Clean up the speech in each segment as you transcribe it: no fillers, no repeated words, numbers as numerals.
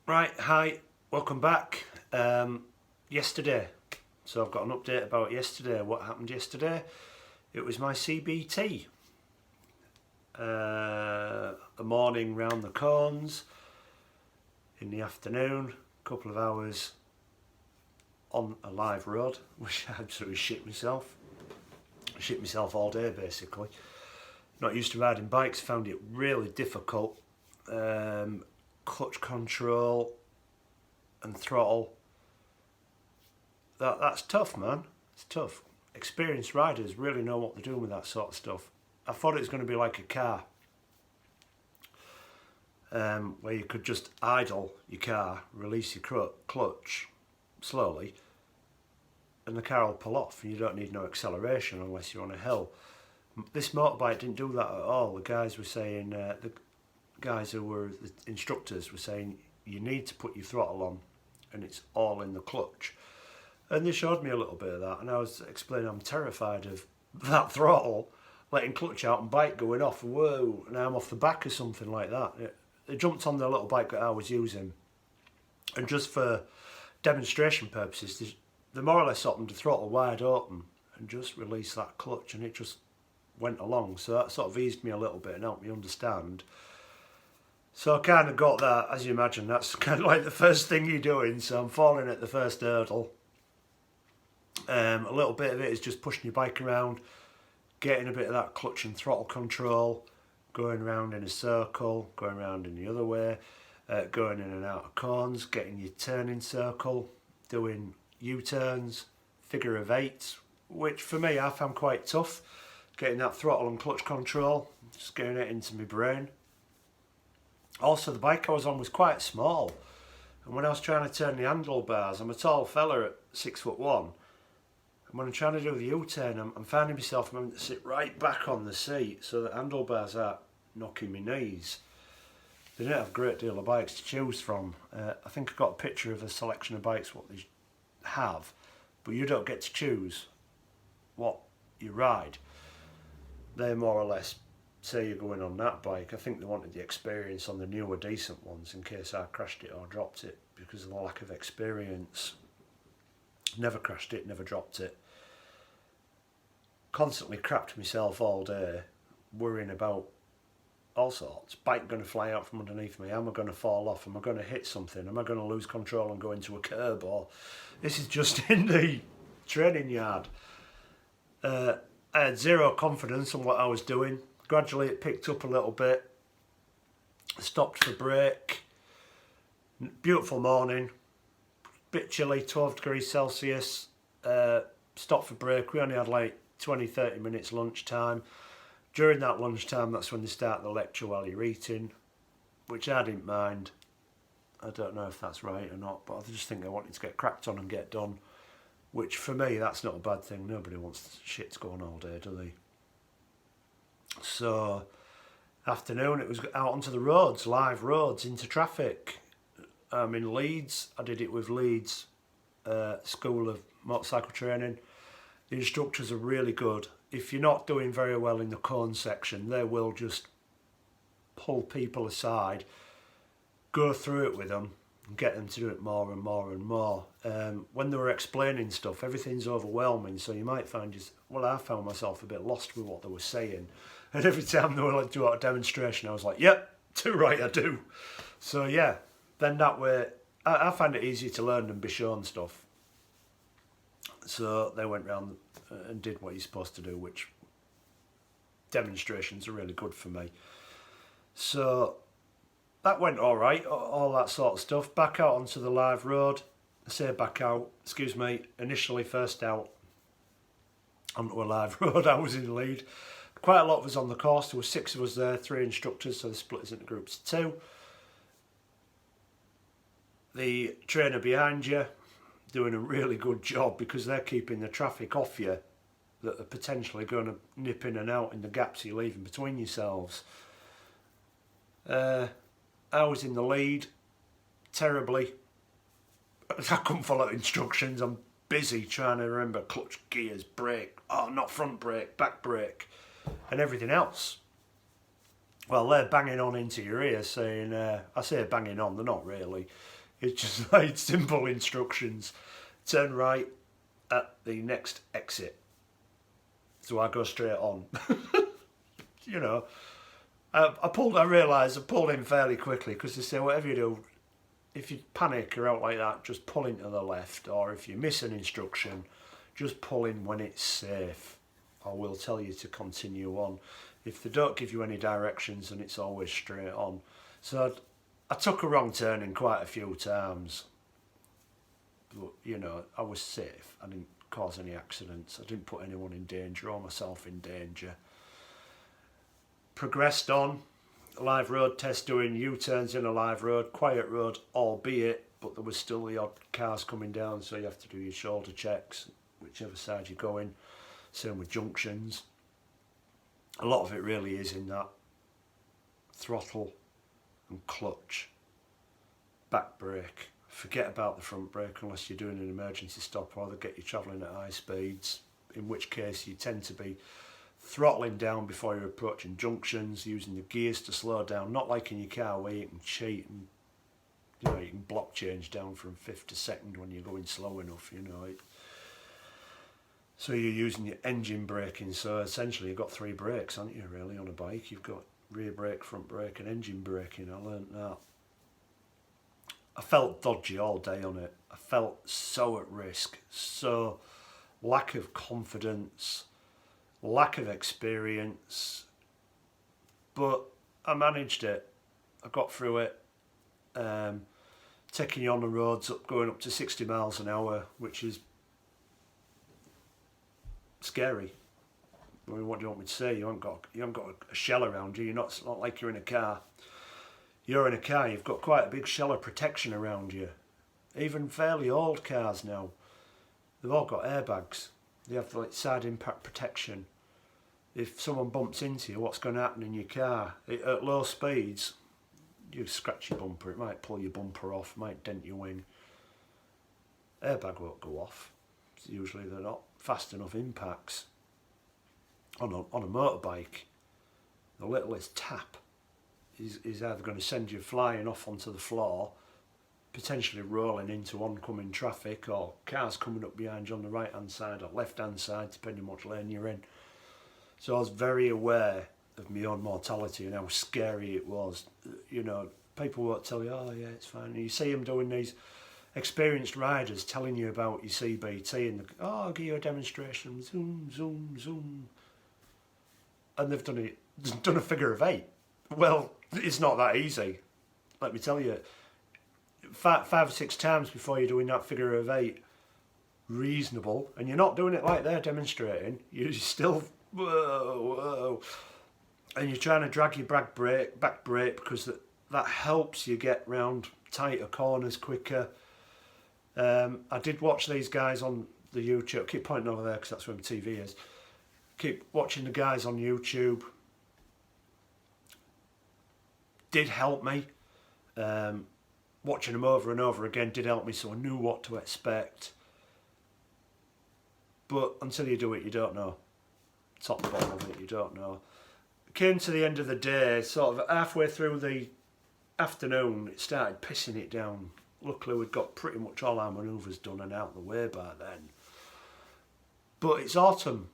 Right, hi, welcome back. Yesterday, so I've got an update about yesterday. What happened yesterday? It was my CBT. The morning round the corns, in the afternoon, a couple of hours on a live road, which I absolutely shit myself. I shit myself all day basically. Not used to riding bikes, found it really difficult. Clutch control and throttle. That's tough, man. It's tough. Experienced riders really know what they're doing with that sort of stuff. I thought it was going to be like a car, where you could just idle your car, release your clutch slowly, and the car will pull off, and you don't need no acceleration unless you're on a hill. This motorbike didn't do that at all. The guys were saying, the guys who were the instructors were saying, you need to put your throttle on, and it's all in the clutch. And they showed me a little bit of that, and I was explaining I'm terrified of that throttle, letting clutch out and bike going off. Whoa, and I'm off the back or something like that. They jumped on the little bike that I was using, and just for demonstration purposes, they more or less opened the throttle wide open and just released that clutch, and it just went along. So that sort of eased me a little bit and helped me understand. So I kind of got that, as you imagine, that's kind of like the first thing you're doing. So I'm falling at the first hurdle. A little bit of it is just pushing your bike around, getting a bit of that clutch and throttle control, going around in a circle, going around in the other way, going in and out of corns, getting your turning circle, doing U-turns, figure of eights, which for me I found quite tough, getting that throttle and clutch control, just getting it into my brain. Also, the bike I was on was quite small, and when I was trying to turn the handlebars, I'm a tall fella at 6'1", and when I'm trying to do the U-turn, I'm finding myself having to sit right back on the seat so that handlebars aren't knocking my knees. They don't have a great deal of bikes to choose from. I think I got a picture of a selection of bikes what they have, but you don't get to choose what you ride. They more or less say you're going on that bike. I think they wanted the experience on the newer decent ones in case I crashed it or dropped it because of the lack of experience. Never crashed it, never dropped it. Constantly crapped myself all day, worrying about all sorts. Bike going to fly out from underneath me? Am I going to fall off? Am I going to hit something? Am I going to lose control and go into a curb? Or this is just in the training yard. I had zero confidence in what I was doing. Gradually it picked up a little bit. Stopped for break. Beautiful morning. Bit chilly, 12 degrees Celsius. Stopped for break. We only had like 20-30 minutes lunchtime. During that lunchtime, that's when they start the lecture while you're eating, which I didn't mind. I don't know if that's right or not, but I just think they wanted to get cracked on and get done, which for me, that's not a bad thing. Nobody wants shit to go on all day, do they? So, afternoon, it was out onto the roads, live roads, into traffic. I'm in Leeds. I did it with Leeds School of Motorcycle Training. The instructors are really good. If you're not doing very well in the cone section, they will just pull people aside, go through it with them, and get them to do it more and more and more. When they were explaining stuff, everything's overwhelming, so you might find I found myself a bit lost with what they were saying. And every time they were like do a demonstration, I was like, yep, too right, I do. So yeah, then that way, I find it easier to learn than be shown stuff. So they went round and did what you're supposed to do, which demonstrations are really good for me. So that went all right, all that sort of stuff. Back out onto the live road. I say back out, excuse me, initially first out onto a live road. I was in the lead. Quite a lot of us on the course. There were 6 of us there, 3 instructors, so they split us into groups of 2. The trainer behind you doing a really good job because they're keeping the traffic off you that are potentially going to nip in and out in the gaps you're leaving between yourselves. I was in the lead terribly. I couldn't follow instructions. I'm busy trying to remember clutch, gears, brake, not front brake, back brake, and everything else. Well, they're banging on into your ear saying, I say banging on, they're not really. It's just like simple instructions. Turn right at the next exit. So I go straight on. You know, I realised I pulled in fairly quickly, because they say whatever you do, if you panic or out like that, just pull into the left, or if you miss an instruction, just pull in when it's safe. I will tell you to continue on. If they don't give you any directions, and it's always straight on. So I took a wrong turn in quite a few times, but you know, I was safe. I didn't cause any accidents. I didn't put anyone in danger or myself in danger. Progressed on. Live road test, doing U-turns in a live road, quiet road, albeit, but there was still the odd cars coming down, so you have to do your shoulder checks, whichever side you're going. Same with junctions. A lot of it really is in that throttle and clutch, back brake. Forget about the front brake unless you're doing an emergency stop, or they get you travelling at high speeds, in which case you tend to be throttling down before you're approaching junctions, using the gears to slow down, not like in your car where you can cheat and, you know, you can block change down from fifth to second when you're going slow enough, you know. So you're using your engine braking, so essentially you've got three brakes, haven't you, really, on a bike? You've got rear brake, front brake and engine braking. I learnt that. I felt dodgy all day on it. I felt so at risk, so lack of confidence, lack of experience, but I managed it. I got through it. Taking you on the roads going up to 60 miles an hour, which is scary. I mean, what do you want me to say? You haven't got a shell around you. It's not like you're in a car. You're in a car, you've got quite a big shell of protection around you. Even fairly old cars now, they've all got airbags. They have like side impact protection. If someone bumps into you, what's going to happen in your car? At low speeds, you scratch your bumper, it might pull your bumper off, might dent your wing. Airbag won't go off. Usually they're not fast enough impacts. On a motorbike, the littlest tap is either going to send you flying off onto the floor, potentially rolling into oncoming traffic, or cars coming up behind you on the right hand side or left hand side, depending what lane you're in. So I was very aware of my own mortality and how scary it was. You know, people won't tell you, oh yeah, it's fine. And you see them doing these experienced riders telling you about your CBT, and I'll give you a demonstration, zoom, zoom, zoom. And they've done a figure of 8. Well, it's not that easy. Let me tell you, 5 or 6 times before you're doing that figure of 8, reasonable, and you're not doing it like they're demonstrating. You're still whoa, and you're trying to drag your back brake because that helps you get round tighter corners quicker. I did watch these guys on the YouTube. I keep pointing over there because that's where my TV is. Keep watching the guys on YouTube. Did help me. Watching them over and over again did help me, so I knew what to expect. But until you do it, you don't know. Top and bottom of it, you don't know. Came to the end of the day, sort of halfway through the afternoon, it started pissing it down. Luckily, we'd got pretty much all our manoeuvres done and out of the way by then. But it's autumn.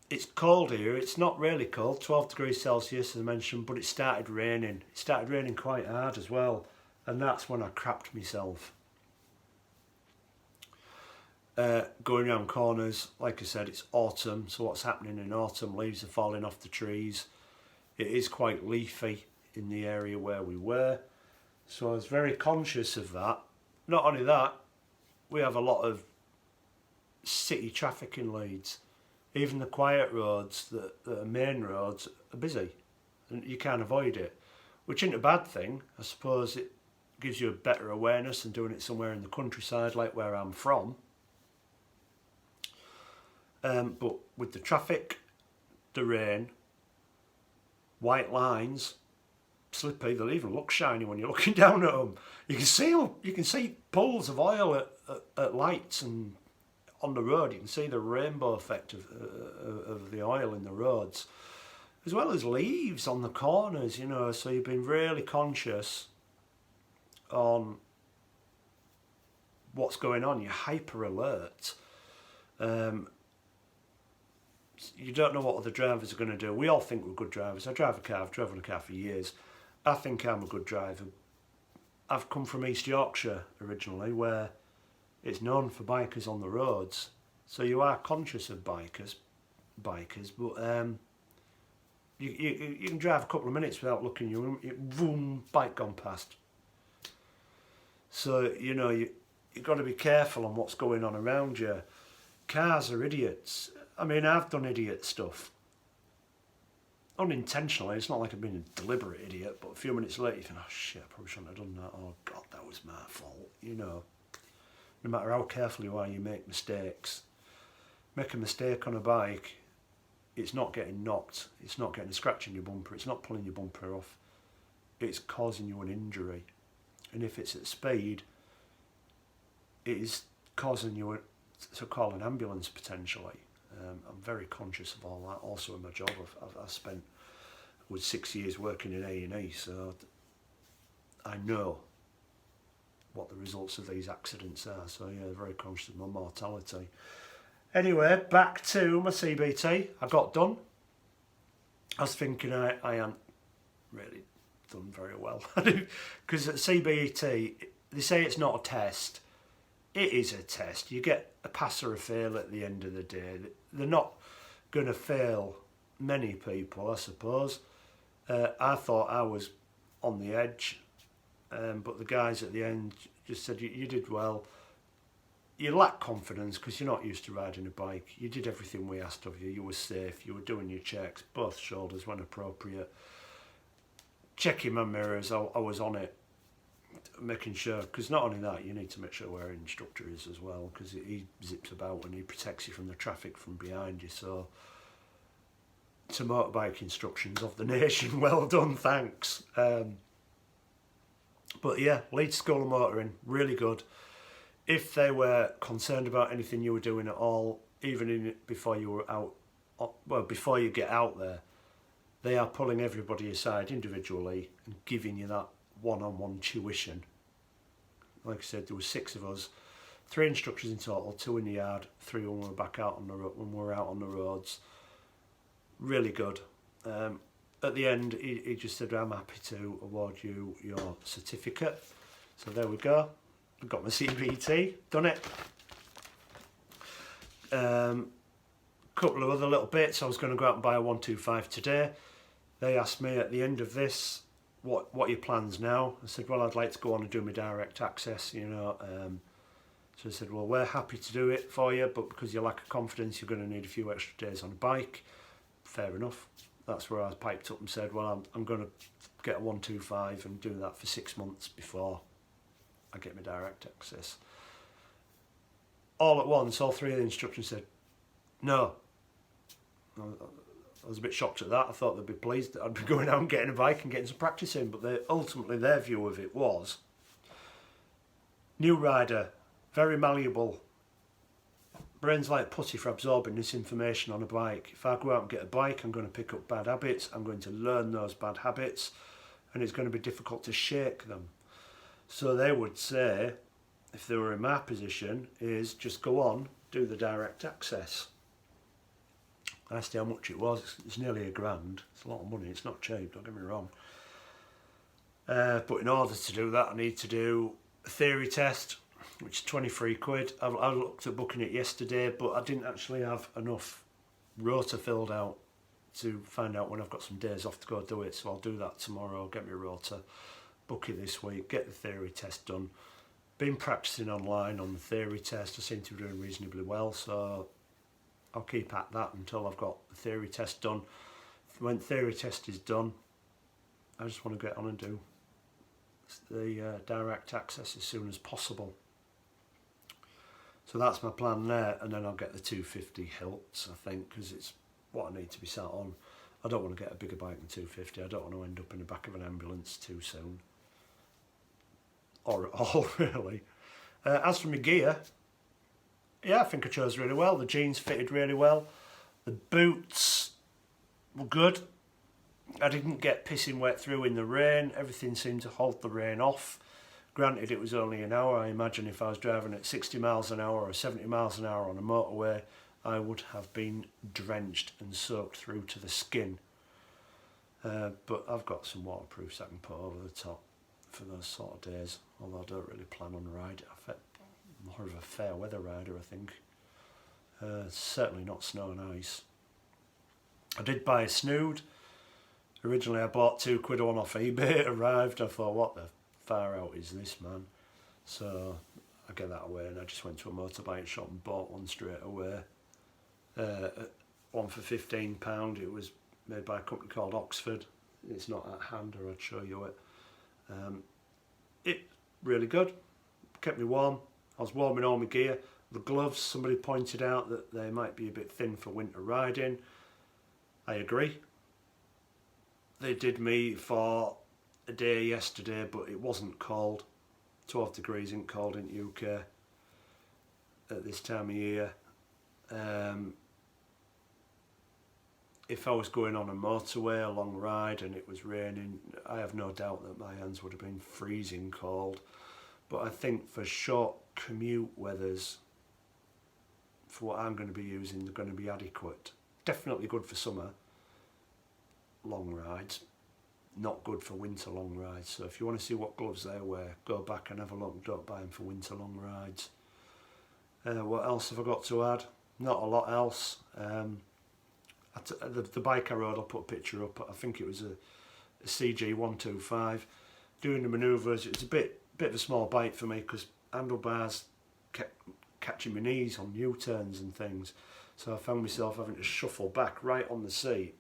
It's cold here. It's not really cold, 12 degrees Celsius as I mentioned, but it started raining. It started raining quite hard as well, and that's when I crapped myself. Going around corners, like I said, it's autumn, so what's happening in autumn? Leaves are falling off the trees. It is quite leafy in the area where we were, so I was very conscious of that. Not only that, we have a lot of city traffic in Leeds. Even the quiet roads, the main roads, are busy, and you can't avoid it, which isn't a bad thing. I suppose it gives you a better awareness than doing it somewhere in the countryside like where I'm from. But with the traffic, the rain, white lines, slippy, they'll even look shiny when you're looking down at them. You can see pools of oil at lights, and on the road you can see the rainbow effect of the oil in the roads, as well as leaves on the corners, you know. So you've been really conscious on what's going on. You're hyper alert. You don't know what other drivers are going to do. We all think we're good drivers. I drive a car. I've driven a car for years. I think I'm a good driver. I've come from East Yorkshire originally, where it's known for bikers on the roads. So you are conscious of bikers, but you can drive a couple of minutes without looking. You boom, bike gone past. So you've got to be careful on what's going on around you. Cars are idiots. I mean, I've done idiot stuff. Unintentionally, it's not like I've been a deliberate idiot, but a few minutes later you think, oh shit, I probably shouldn't have done that. Oh God, that was my fault. No matter how careful you are, you make mistakes. Make a mistake on a bike, it's not getting knocked, it's not getting a scratch in your bumper, it's not pulling your bumper off, it's causing you an injury. And if it's at speed, it is causing you to call an ambulance potentially. I'm very conscious of all that. Also in my job, I've spent 6 years working in A&E, so I know what the results of these accidents are. So yeah, very conscious of my mortality. Anyway, back to my CBT. I got done. I was thinking I hadn't really done very well. Because at CBT, they say it's not a test. It is a test. You get a pass or a fail at the end of the day. They're not going to fail many people, I suppose. I thought I was on the edge, but the guys at the end just said, you did well. You lack confidence because you're not used to riding a bike. You did everything we asked of you. You were safe. You were doing your checks, both shoulders when appropriate. Checking my mirrors, I was on it, making sure, because not only that, you need to make sure where an instructor is as well, because he zips about and he protects you from the traffic from behind you. So, to motorbike instructions of the nation, well done, thanks. But yeah, Leeds School of Motoring, really good. If they were concerned about anything you were doing at all, even before you were out, well, before you get out there, they are pulling everybody aside individually and giving you that one-on-one tuition. Like I said, there were 6 of us, 3 instructors in total, 2 in the yard, 3 when we were back out on when we were out on the roads. Really good. At the end, he just said, I'm happy to award you your certificate. So there we go. I've got my CBT, done it. Couple of other little bits. I was going to go out and buy a 125 today. They asked me at the end of this, what are your plans now? I said, well, I'd like to go on and do my direct access, So I said, well, we're happy to do it for you, but because you lack of confidence, you're going to need a few extra days on a bike. Fair enough. That's where I piped up and said, well, I'm going to get a 125 and do that for 6 months before I get my direct access. All at once, all 3 of the instructors said, no. I was a bit shocked at that. I thought they'd be pleased that I'd be going out and getting a bike and getting some practice in, but ultimately their view of it was, new rider, very malleable, brain's like putty for absorbing this information on a bike. If I go out and get a bike, I'm going to pick up bad habits, I'm going to learn those bad habits, and it's going to be difficult to shake them. So they would say, if they were in my position, is just go on, do the direct access. I asked how much it was. It's nearly £1,000. It's a lot of money. It's not cheap, don't get me wrong. But in order to do that, I need to do a theory test, which is 23 quid. I looked at booking it yesterday, but I didn't actually have enough rota filled out to find out when I've got some days off to go do it. So I'll do that tomorrow, get my rota, book it this week, get the theory test done. Been practicing online on the theory test. I seem to be doing reasonably well, so I'll keep at that until I've got the theory test done. When the theory test is done, I just want to get on and do the direct access as soon as possible. So that's my plan there, and then I'll get the 250 hilts, I think, because it's what I need to be sat on. I don't want to get a bigger bike than 250. I don't want to end up in the back of an ambulance too soon. Or at all, really. As for my gear, yeah, I think I chose really well. The jeans fitted really well. The boots were good. I didn't get pissing wet through in the rain. Everything seemed to hold the rain off. Granted, it was only an hour. I imagine if I was driving at 60 miles an hour or 70 miles an hour on a motorway, I would have been drenched and soaked through to the skin. But I've got some waterproofs I can put over the top for those sort of days, although I don't really plan on riding. I'm more of a fair weather rider, I think. Certainly not snow and ice. I did buy a snood. Originally I bought £2 one off eBay. It arrived, I thought, what the far out is this, man? So I get that away, and I just went to a motorbike shop and bought one straight away. One for £15. It was made by a company called Oxford. It's not at hand, or I'd show you it. It really good. Kept me warm. I was warming all my gear. The gloves, somebody pointed out that they might be a bit thin for winter riding. I agree. They did me for a day yesterday, but it wasn't cold. 12 degrees isn't cold in the UK at this time of year. If I was going on a motorway, a long ride, and it was raining, I have no doubt that my hands would have been freezing cold. But I think for short commute weathers, for what I'm going to be using, they're going to be adequate. Definitely good for summer long rides, not good for winter long rides. So if you want to see what gloves they wear, go back and have a look. Don't buy them for winter long rides. What else have I got to add? Not a lot else. The bike I rode, I'll put a picture up. I think it was a CG125. Doing the manoeuvres, it's a bit of a small bike for me because handlebars kept catching my knees on U-turns and things. So I found myself having to shuffle back right on the seat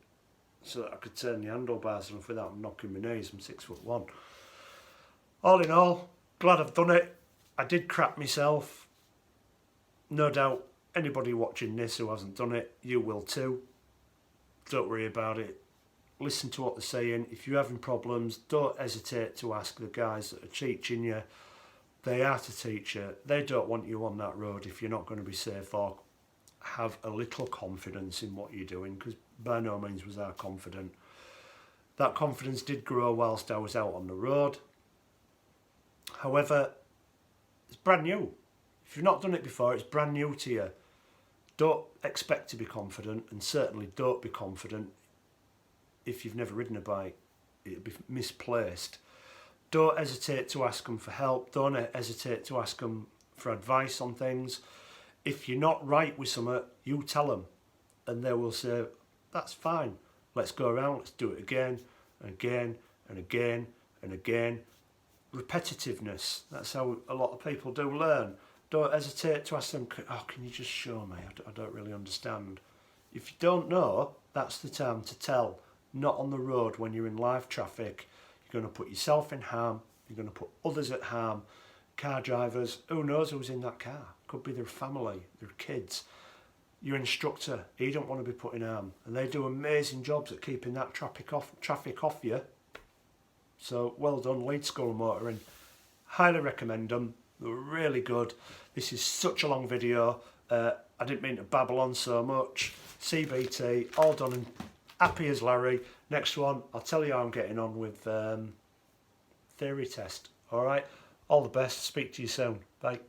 so that I could turn the handlebars off without knocking my knees. I'm 6'1". All in all, glad I've done it. I did crap myself. No doubt anybody watching this who hasn't done it, you will too. Don't worry about it. Listen to what they're saying. If you're having problems, don't hesitate to ask the guys that are teaching you. They are to teach you. They don't want you on that road if you're not going to be safe, or have a little confidence in what you're doing, because by no means was I confident. That confidence did grow whilst I was out on the road. However, it's brand new. If you've not done it before, it's brand new to you. Don't expect to be confident, and certainly don't be confident if you've never ridden a bike. It'll be misplaced. Don't hesitate to ask them for help. Don't hesitate to ask them for advice on things. If you're not right with something, you tell them, and they will say, that's fine. Let's go around, let's do it again, and again, and again, and again. Repetitiveness, that's how a lot of people do learn. Don't hesitate to ask them, oh, can you just show me? I don't really understand. If you don't know, that's the time to tell. Not on the road when you're in live traffic. You're going to put yourself in harm. You're going to put others at harm. Car drivers, who knows who's in that car? Could be their family, their kids. Your instructor, he don't want to be put in harm. And they do amazing jobs at keeping that traffic off you. So well done, Lead School Motoring. Highly recommend them. They were really good. This is such a long video. I didn't mean to babble on so much. CBT, all done and happy as Larry. Next one, I'll tell you how I'm getting on with theory test. All right, all the best. Speak to you soon. Bye.